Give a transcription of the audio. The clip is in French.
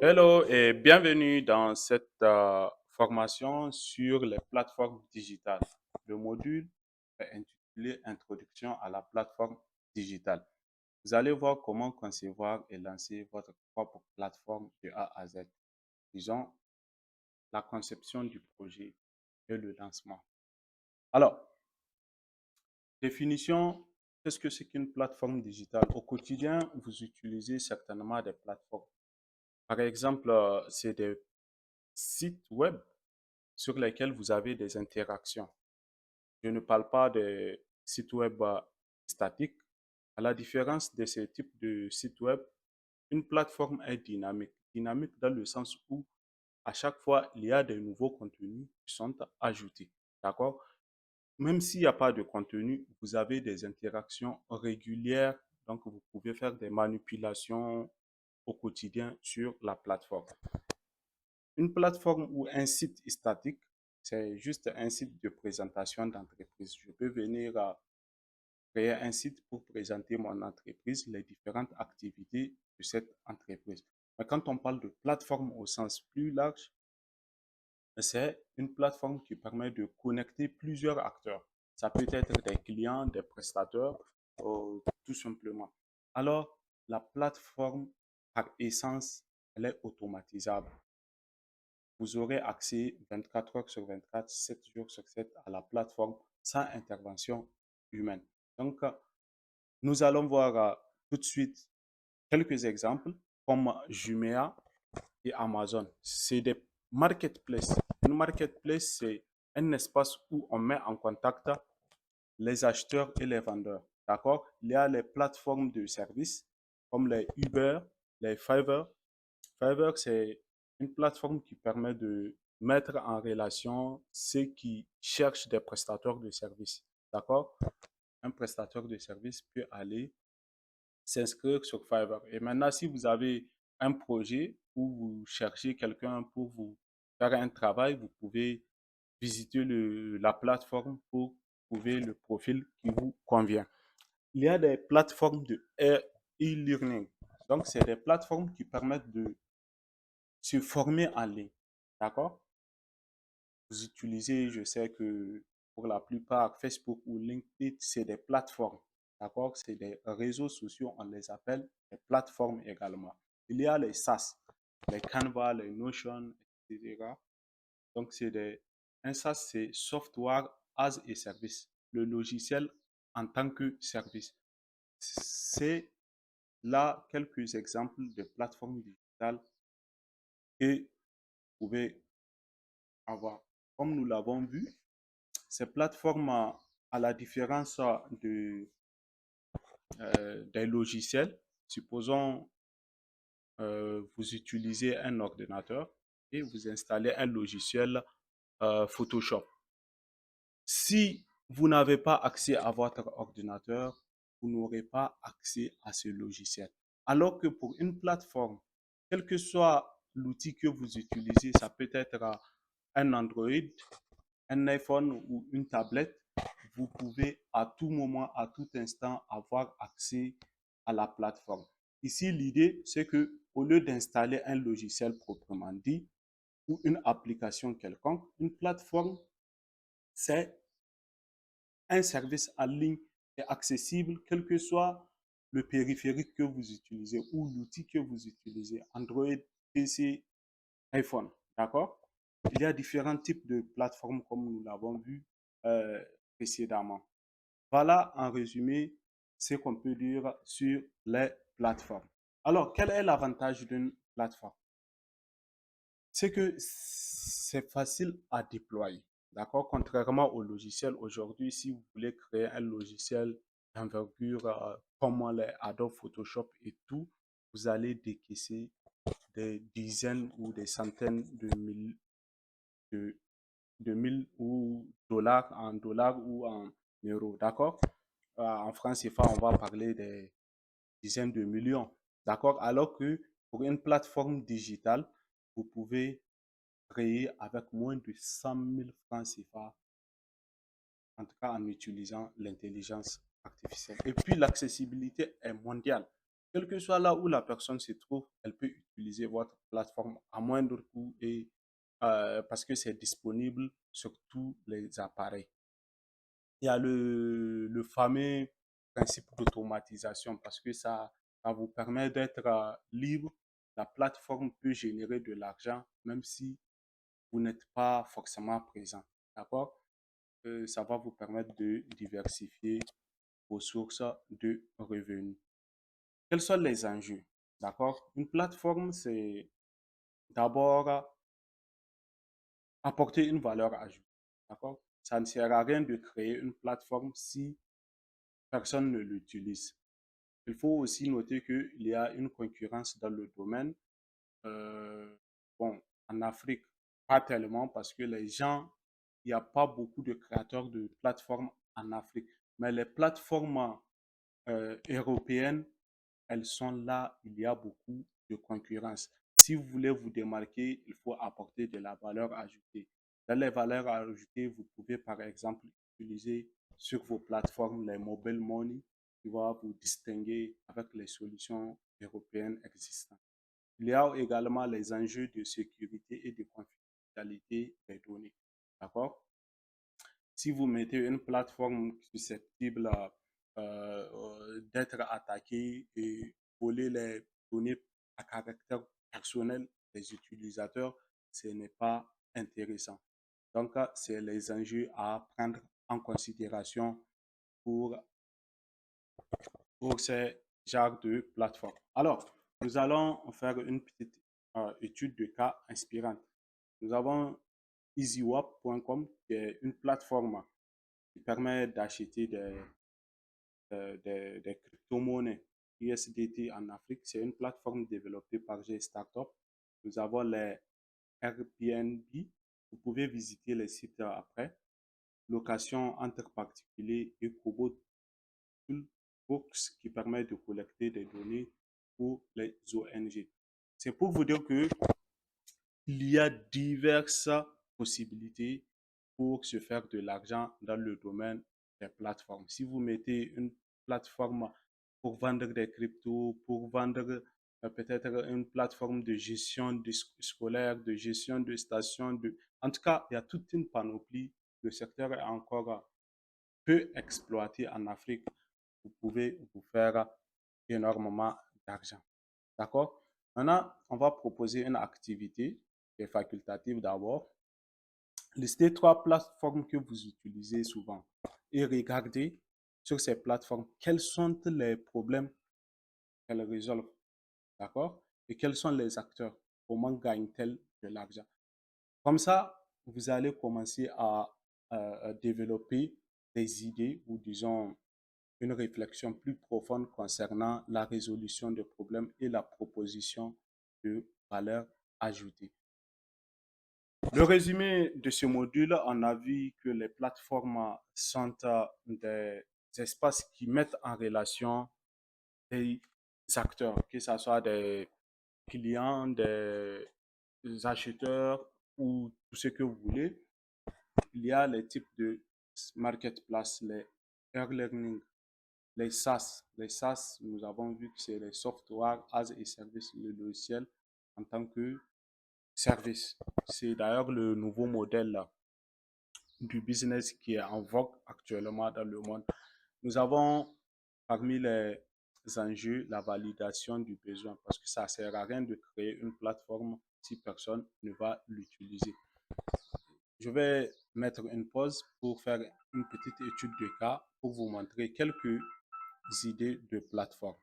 Hello et bienvenue dans cette formation sur les plateformes digitales. Le module est intitulé Introduction à la plateforme digitale. Vous allez voir comment concevoir et lancer votre propre plateforme de A à Z. Disons la conception du projet et le lancement. Alors, définition, qu'est-ce que c'est qu'une plateforme digitale? Au quotidien, vous utilisez certainement des plateformes. Par exemple, c'est des sites web sur lesquels vous avez des interactions. Je ne parle pas des sites web statiques. À la différence de ce type de site web, une plateforme est dynamique. Dynamique dans le sens où à chaque fois, il y a des nouveaux contenus qui sont ajoutés. D'accord? Même s'il n'y a pas de contenu, vous avez des interactions régulières. Donc, vous pouvez faire des manipulations au quotidien sur la plateforme. Une plateforme ou un site statique, c'est juste un site de présentation d'entreprise. Je peux venir à créer un site pour présenter mon entreprise, les différentes activités de cette entreprise. Mais quand on parle de plateforme au sens plus large, c'est une plateforme qui permet de connecter plusieurs acteurs. Ça peut être des clients, des prestataires, tout simplement. Alors, la plateforme, par essence, elle est automatisable. Vous aurez accès 24 heures sur 24, 7 jours sur 7 à la plateforme sans intervention humaine. Donc, nous allons voir tout de suite quelques exemples comme Jumia et Amazon. C'est des marketplaces. Une marketplace, c'est un espace où on met en contact les acheteurs et les vendeurs. D'accord? Il y a les plateformes de services comme les Uber, les Fiverr. Fiverr, c'est une plateforme qui permet de mettre en relation ceux qui cherchent des prestataires de services. D'accord? Un prestataire de services peut aller s'inscrire sur Fiverr. Et maintenant, si vous avez un projet où vous cherchez quelqu'un pour vous faire un travail, vous pouvez visiter la plateforme pour trouver le profil qui vous convient. Il y a des plateformes de e-learning. Donc, c'est des plateformes qui permettent de se former en ligne. D'accord? Vous utilisez, je sais que pour la plupart, Facebook ou LinkedIn, c'est des plateformes. D'accord? C'est des réseaux sociaux, on les appelle des plateformes également. Il y a les SaaS, les Canva, les Notion, etc. Donc, un SaaS, c'est Software as a Service, le logiciel en tant que service. C'est là quelques exemples de plateformes digitales que vous pouvez avoir. Comme nous l'avons vu, ces plateformes, à la différence des logiciels, supposons vous utilisez un ordinateur et vous installez un logiciel Photoshop. Si vous n'avez pas accès à votre ordinateur, vous n'aurez pas accès à ce logiciel. Alors que pour une plateforme, quel que soit l'outil que vous utilisez, ça peut être un Android, un iPhone ou une tablette, vous pouvez à tout moment, à tout instant avoir accès à la plateforme. Ici, l'idée, c'est que au lieu d'installer un logiciel proprement dit ou une application quelconque, une plateforme, c'est un service en ligne est accessible, quel que soit le périphérique que vous utilisez ou l'outil que vous utilisez, Android, PC, iPhone. D'accord? Il y a différents types de plateformes comme nous l'avons vu euh, précédemment. Voilà en résumé ce qu'on peut dire sur les plateformes. Alors, quel est l'avantage d'une plateforme? C'est que c'est facile à déployer. D'accord? Contrairement au logiciel, aujourd'hui, si vous voulez créer un logiciel d'envergure comme les Adobe Photoshop et tout, vous allez décaisser des dizaines ou des centaines de, de mille ou dollars ou en euros. D'accord? En France CFA, on va parler des dizaines de millions. D'accord? Alors que pour une plateforme digitale, vous pouvez créer avec moins de 100 000 francs CFA, en tout cas en utilisant l'intelligence artificielle. Et puis l'accessibilité est mondiale. quel que soit là où la personne se trouve, elle peut utiliser votre plateforme à moindre coût et parce que c'est disponible sur tous les appareils. Il y a le fameux principe d'automatisation parce que ça vous permet d'être libre. La plateforme peut générer de l'argent même si vous n'êtes pas forcément présent. D'accord? Ça va vous permettre de diversifier vos sources de revenus. Quels sont les enjeux? D'accord? Une plateforme, c'est d'abord apporter une valeur ajoutée. D'accord? Ça ne sert à rien de créer une plateforme si personne ne l'utilise. Il faut aussi noter qu'il y a une concurrence dans le domaine. Euh, bon, en Afrique, pas tellement parce que les gens, il n'y a pas beaucoup de créateurs de plateformes en Afrique. Mais les plateformes européennes, elles sont là, il y a beaucoup de concurrence. Si vous voulez vous démarquer, il faut apporter de la valeur ajoutée. Dans les valeurs ajoutées, vous pouvez par exemple utiliser sur vos plateformes les mobile money qui va vous distinguer avec les solutions européennes existantes. Il y a également les enjeux de sécurité et de confidentialité des données. D'accord? Si vous mettez une plateforme susceptible d'être attaquée et voler les données à caractère personnel des utilisateurs, ce n'est pas intéressant. Donc, c'est les enjeux à prendre en considération pour, pour ces genres de plateformes. Alors, nous allons faire une petite étude de cas inspirante. Nous avons easywap.com qui est une plateforme qui permet d'acheter des crypto-monnaies USDT en Afrique. C'est une plateforme développée par G-Startup. Nous avons les Airbnb. Vous pouvez visiter les sites après. Location entre particuliers et Kobo Toolbox qui permet de collecter des données pour les ONG. C'est pour vous dire que il y a diverses possibilités pour se faire de l'argent dans le domaine des plateformes. Si vous mettez une plateforme pour vendre des cryptos, pour vendre peut-être une plateforme de gestion scolaire, de gestion de stations, en tout cas, il y a toute une panoplie. Le secteur est encore peu exploité en Afrique. Vous pouvez vous faire énormément d'argent. D'accord? Maintenant, on va proposer une activité qui est facultative d'abord. Listez trois plateformes que vous utilisez souvent et regardez sur ces plateformes quels sont les problèmes qu'elles résolvent. D'accord? Et quels sont les acteurs? Comment gagnent-elles de l'argent? Comme ça, vous allez commencer à développer des idées ou disons une réflexion plus profonde concernant la résolution des problèmes et la proposition de valeur ajoutée. Le résumé de ce module, on a vu que les plateformes sont des espaces qui mettent en relation des acteurs, que ce soit des clients, des acheteurs ou tout ce que vous voulez. Il y a les types de marketplace, les e-learning, les SaaS. Les SaaS, nous avons vu que c'est les software as a service, le logiciel en tant que service. C'est d'ailleurs le nouveau modèle du business qui est en vogue actuellement dans le monde. Nous avons parmi les enjeux la validation du besoin parce que ça ne sert à rien de créer une plateforme si personne ne va l'utiliser. Je vais mettre une pause pour faire une petite étude de cas pour vous montrer quelques idées de plateforme.